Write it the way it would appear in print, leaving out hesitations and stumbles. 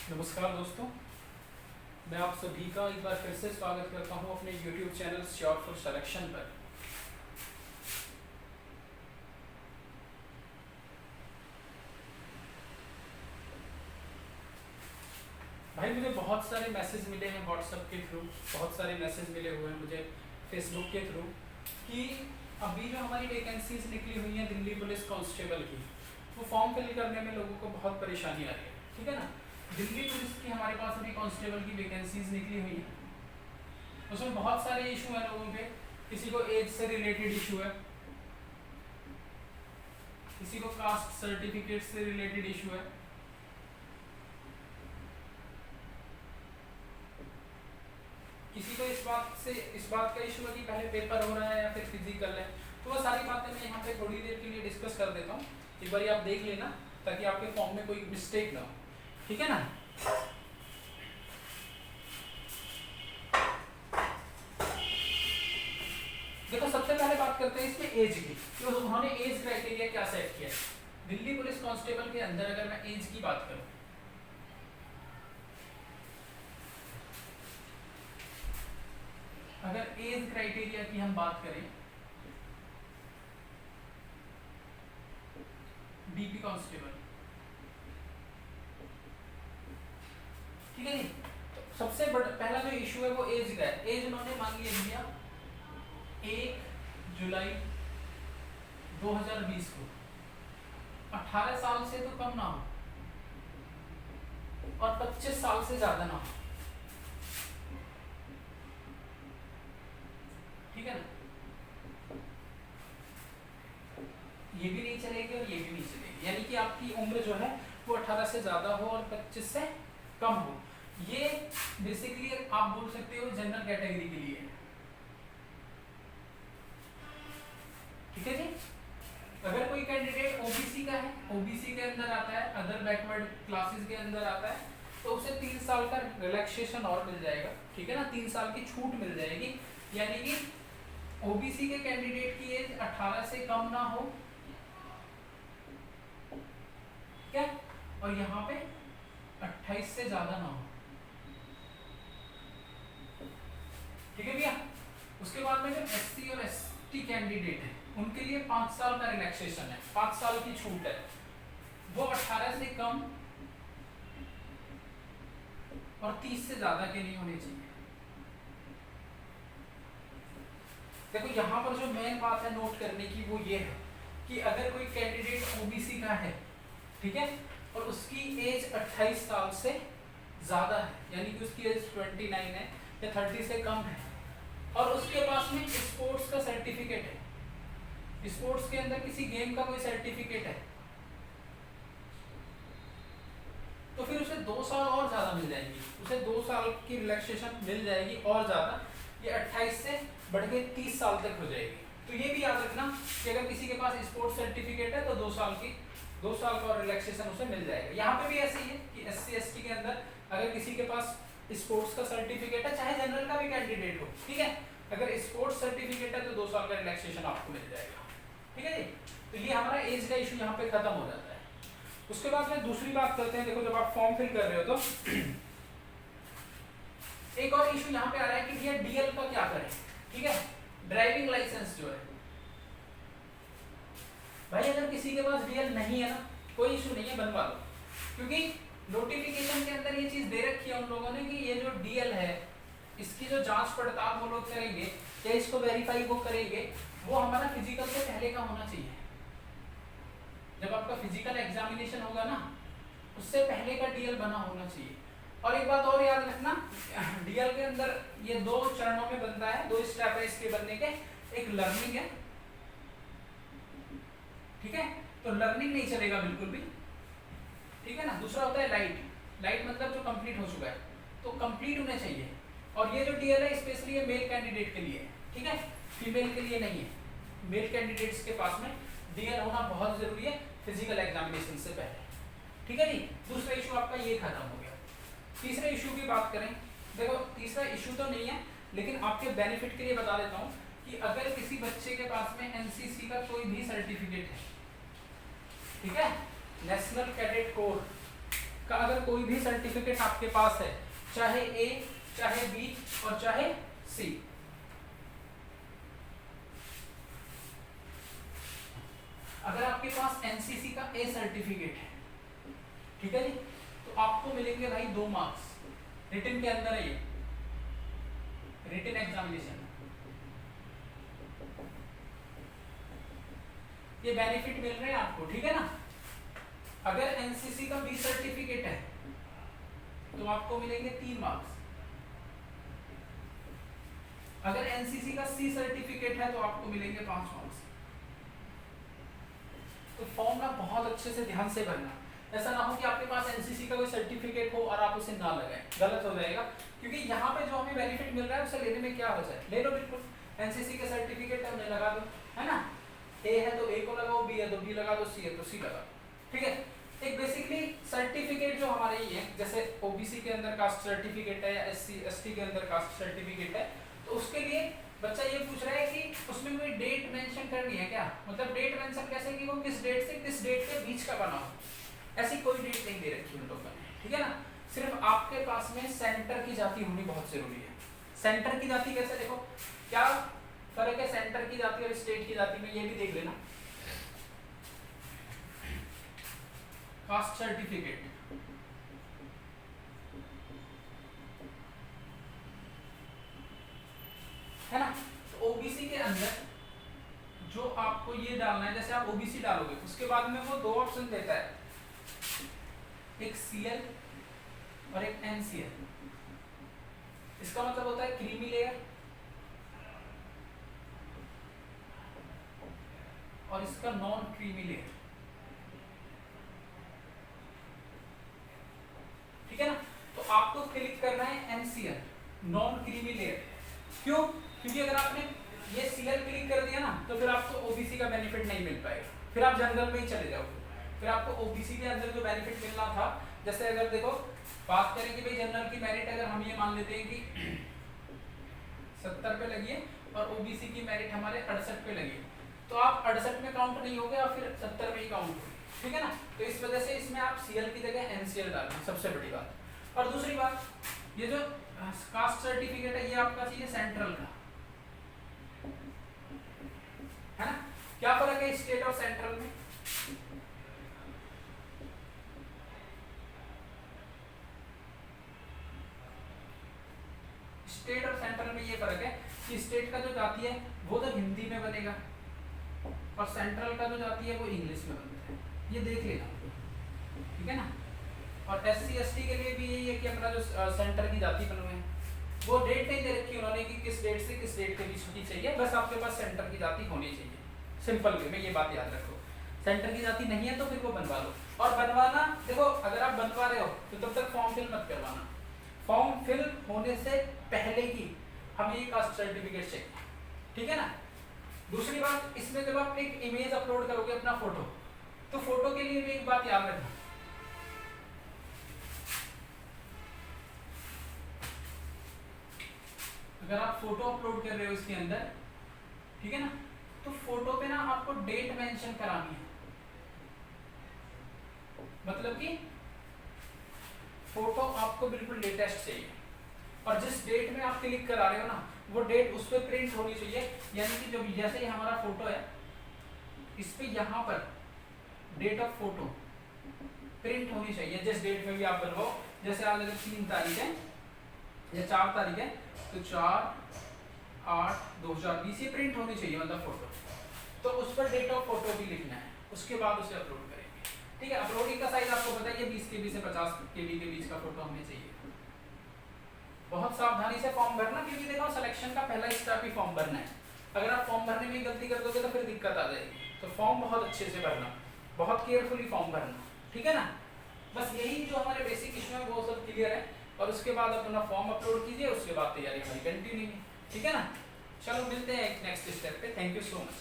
नमस्कार दोस्तों, मैं आप सभी का एक बार फिर से स्वागत करता हूं अपने YouTube channel sure for selection पर। भाई मुझे बहुत सारे मैसेज मिले हैं व्हाट्सएप के थ्रू, बहुत सारे मैसेज मिले हुए हैं मुझे फेसबुक के थ्रू कि अभी जो हमारी वैकेंसीज निकली हुई हैं दिल्ली पुलिस कांस्टेबल की, वो फॉर्म फिल करने में लोगों को बहुत परेशानी आ रही है। ठीक है ना, दिल्ली पुलिस की हमारे पास अभी कांस्टेबल की वैकेंसीज निकली हुई है। उसमें बहुत सारे इशू हैं लोगों के। किसी को एज से रिलेटेड इशू है, किसी को कास्ट सर्टिफिकेट से रिलेटेड इशू है, किसी को इस बात का इशू है कि पहले पेपर हो रहा है या फिर फिजिकल है। तो वो सारी बातें मैं यहाँ पे थोड़ी देर के लिए डिस्कस कर देता हूँ। एक बार आप देख लेना ताकि आपके फॉर्म में कोई मिस्टेक ना हो। ठीक है ना। देखो सबसे पहले बात करते हैं इसमें एज की, तो उन्होंने एज क्राइटेरिया क्या सेट किया है। दिल्ली पुलिस कांस्टेबल के अंदर अगर मैं एज की बात करूं, अगर एज क्राइटेरिया की हम बात करें, डीपी कांस्टेबल, ठीक है जी। तो सबसे बड़ा पहला जो इशू है वो एज का है। एज उन्होंने मान लिया 1 जुलाई 2020 को 18 साल से तो कम ना हो और 25 साल से ज्यादा ना हो। ठीक है ना, ये भी नहीं चलेगी और ये भी नहीं चलेगी, यानी कि आपकी उम्र जो है वो 18 से ज्यादा हो और 25 से कम हो। ये बेसिकली आप बोल सकते हो जनरल कैटेगरी के लिए। ठीक है जी। अगर कोई कैंडिडेट ओबीसी का है, ओबीसी के अंदर आता है, अदर बैकवर्ड क्लासेस के अंदर आता है, तो उसे 3 साल का रिलैक्सेशन और मिल जाएगा। ठीक है ना, 3 साल की छूट मिल जाएगी। यानी कि ओबीसी के कैंडिडेट की एज 18 से कम ना हो, क्या, और यहाँ पे 28 से ज्यादा ना हो। ठीक है भैया। उसके बाद में जो एससी और एसटी कैंडिडेट है उनके लिए 5 साल का रिलैक्सेशन है, 5 साल की छूट है। वो 18 से कम और 30 से ज्यादा के नहीं होने चाहिए। देखो यहाँ पर जो मेन बात है नोट करने की वो ये है कि अगर कोई कैंडिडेट ओबीसी का है, ठीक है, और उसकी एज 28 साल से ज्यादा है, यानी कि उसकी एज 29 है या 30 से कम है, और उसके पास में स्पोर्ट्स का सर्टिफिकेट है, स्पोर्ट्स के अंदर किसी गेम का कोई सर्टिफिकेट है, तो फिर उसे 2 साल और ज्यादा मिल जाएंगी, उसे 2 साल की रिलैक्सेशन मिल जाएगी और ज्यादा। ये 28 से बढ़ के 30 साल तक हो जाएगी। तो ये भी याद रखना कि अगर किसी के पास स्पोर्ट्स सर्टिफिकेट है तो 2 साल का और रिलैक्सेशन उसे मिल जाएगा। यहाँ पे भी ऐसे ही है कि एससी एसटी के अंदर अगर किसी के पास स्पोर्ट्स का सर्टिफिकेट है, चाहे जनरल का भी कैंडिडेट हो, ठीक है, अगर स्पोर्ट्स सर्टिफिकेट है तो 2 साल का रिलैक्सेशन आपको मिल जाएगा। ठीक है जी। तो ये हमारा एज का इशू यहाँ पे खत्म हो जाता है। उसके बाद में दूसरी बात करते हैं। देखो जब आप फॉर्म फिल कर रहे हो तो एक और इशू यहाँ पे आ रहा है कि भैया डीएल का क्या करें। ठीक है, ड्राइविंग लाइसेंस जो है, भाई अगर किसी के पास डीएल नहीं है ना, कोई इशू नहीं है, बनवा लो। क्योंकि नोटिफिकेशन के अंदर ये चीज दे रखी है उन लोगों ने कि ये जो डीएल है इसकी जो जांच पड़ताल वो लोग करेंगे या इसको वेरीफाई वो करेंगे, वो हमारा फिजिकल से पहले का होना चाहिए। जब आपका फिजिकल एग्जामिनेशन होगा ना, उससे पहले का डीएल बना होना चाहिए। और एक बात और याद रखना, डीएल के अंदर ये 2 चरणों में बनता है, 2 स्टेप है इसके बनने के। एक लर्निंग है, ठीक है, तो लर्निंग नहीं चलेगा बिल्कुल भी, ठीक है ना। दूसरा होता है लाइट मतलब जो कंप्लीट हो चुका है, तो कंप्लीट होने चाहिए। और ये जो डीएल है स्पेशली ये मेल कैंडिडेट के लिए है, ठीक है, फीमेल के लिए नहीं है। मेल कैंडिडेट्स के पास में डीएल होना बहुत जरूरी है फिजिकल एग्जामिनेशन से पहले। ठीक है जी। दूसरा इशू आपका ये खत्म हो गया। तीसरे इशू की बात करें, देखो तीसरा इशू तो नहीं है लेकिन आपके बेनिफिट के लिए बता देता हूँ कि अगर किसी बच्चे के पास में एनसीसी का कोई भी सर्टिफिकेट है, ठीक है, नेशनल कैडेट कोर का अगर कोई भी सर्टिफिकेट आपके पास है, चाहे ए, चाहे बी और चाहे सी, अगर आपके पास एनसीसी का ए सर्टिफिकेट है, ठीक है जी, तो आपको मिलेंगे भाई 2 मार्क्स, रिटन के अंदर है ये, रिटन एग्जामिनेशन, ये बेनिफिट मिल रहे हैं आपको, ठीक है ना। अगर एनसीसी का बी सर्टिफिकेट है तो आपको मिलेंगे 3 मार्क्स, अगर एनसीसी का सी सर्टिफिकेट है तो आपको मिलेंगे 5 मार्क्स। तो फॉर्म ना बहुत अच्छे से ध्यान से भरना, ऐसा ना हो कि आपके पास एनसीसी का कोई सर्टिफिकेट हो और आप उसे ना लगाएं, गलत हो जाएगा, क्योंकि यहाँ पे जो हमें बेनिफिट मिल रहा है उसे लेने में क्या हो जाए, ले लो बिल्कुल, एनसीसी के सर्टिफिकेट है उन्हें लगा दो, है ना, ए है तो ए को लगाओ, बी है तो बी लगा दो, सी है तो सी लगा दो, ठीक है। एक बेसिकली सर्टिफिकेट जो हमारे ये है, जैसे ओबीसी के अंदर कास्ट सर्टिफिकेट है या एससी एसटी के अंदर कास्ट सर्टिफिकेट है, तो उसके लिए बच्चा ये पूछ रहा है कि उसमें कोई डेट मेंशन करनी है क्या, मतलब डेट मेंशन कैसे कि वो किस डेट से किस डेट के बीच का बना हो, ऐसी कोई डेट नहीं दे रखी उन लोगों ने, ठीक है ना। सिर्फ आपके पास में सेंटर की जाति होनी बहुत जरूरी है। सेंटर की जाति कैसे, देखो क्या फर्क है सेंटर की जाति और स्टेट की जाति में, ये भी देख लेना। कास्ट सर्टिफिकेट है ना, तो ओबीसी के अंदर जो आपको ये डालना है, जैसे आप ओबीसी डालोगे उसके बाद में वो 2 ऑप्शन देता है, एक सीएल और एक एनसीएल। इसका मतलब होता है क्रीमी लेयर और इसका नॉन क्रीमी लेयर, ठीक है ना। तो आपको क्लिक करना है एनसीएल, नॉन क्रीमी लेयर। क्यों? क्योंकि अगर आपने ये सीएल क्लिक कर दिया ना तो फिर आपको ओबीसी का बेनिफिट नहीं मिल पाएगा, फिर आप जनरल में ही चले जाओगे, फिर आपको ओबीसी के अंदर जो बेनिफिट मिलना था, जैसे अगर देखो बात करें कि भाई जनरल की मेरिट अगर हम ये मान लेते हैं कि 70 पे लगी है और ओबीसी की मेरिट हमारे 68 पे लगी, तो आप 68 में काउंट नहीं होगे और फिर 70 में ही काउंट होगी, ठीक है ना। तो इस वजह से इसमें आप सीएल की जगह एनसीएल डालना, सबसे बड़ी बात। और दूसरी बात, ये जो कास्ट सर्टिफिकेट है ये आपका चाहिए सेंट्रल का, है ना। क्या फर्क है स्टेट और सेंट्रल में? स्टेट और सेंट्रल में ये फर्क है कि स्टेट का जो जाती है वो तो हिंदी में बनेगा और सेंट्रल का जो जाती है वो इंग्लिश में बनता है, ये देख लेना, ठीक है ना। और एससी एसटी के लिए भी यही है कि अपना जो सेंटर की जाति बनवे वो डेट नहीं दे रखी उन्होंने कि किस डेट से किस डेट के बीच की चाहिए, बस आपके पास सेंटर की जाति होनी चाहिए, सिंपल वे में ये बात याद रखो। सेंटर की जाति नहीं है तो फिर वो बनवा लो, और बनवाना देखो अगर आप बनवा रहे हो तो तब तक फॉर्म फिल मत करवाना, फॉर्म फिल होने से पहले ही हमें ये कास्ट सर्टिफिकेट चाहिए, ठीक है ना। दूसरी बात, इसमें जब आप एक इमेज अपलोड करोगे अपना फोटो, तो फोटो के लिए भी एक बात याद रखना, अगर आप फोटो अपलोड कर रहे हो इसके अंदर, ठीक है ना, तो फोटो पे ना आपको डेट मेंशन करानी है, मतलब कि फोटो आपको बिल्कुल लेटेस्ट चाहिए, और जिस डेट में आप क्लिक करा रहे हो ना वो डेट उस पर प्रिंट होनी चाहिए, यानी कि जब जैसे ही हमारा फोटो है इस पे यहाँ पर डेट ऑफ फोटो प्रिंट होनी चाहिए, जिस डेट में भी आप बनवाओ, जैसे आज अगर 3 तारीख है या 4 तारीख है तो 4/8/2020 ये प्रिंट होनी चाहिए, मतलब फोटो, तो उस पर डेट ऑफ फोटो भी लिखना है, उसके बाद उसे अपलोड करेंगे, ठीक है। अपलोडिंग का साइज आपको पता है 20 KB से 50 KB के बीच का फोटो हमें चाहिए। बहुत सावधानी से फॉर्म भरना, क्योंकि देखो सिलेक्शन का पहला स्टेप ही फॉर्म भरना है, अगर आप फॉर्म भरने में गलती कर दोगे तो फिर दिक्कत आ जाएगी, तो फॉर्म बहुत अच्छे से भरना, बहुत केयरफुली फॉर्म भरना, ठीक है ना। बस यही जो हमारे बेसिक इशू है वो सब क्लियर है, और उसके बाद अपना फॉर्म अपलोड कीजिए, उसके बाद तैयारी हमारी कंटिन्यू है, ठीक है ना। चलो मिलते हैं नेक्स्ट स्टेप पे, थैंक यू सो मच।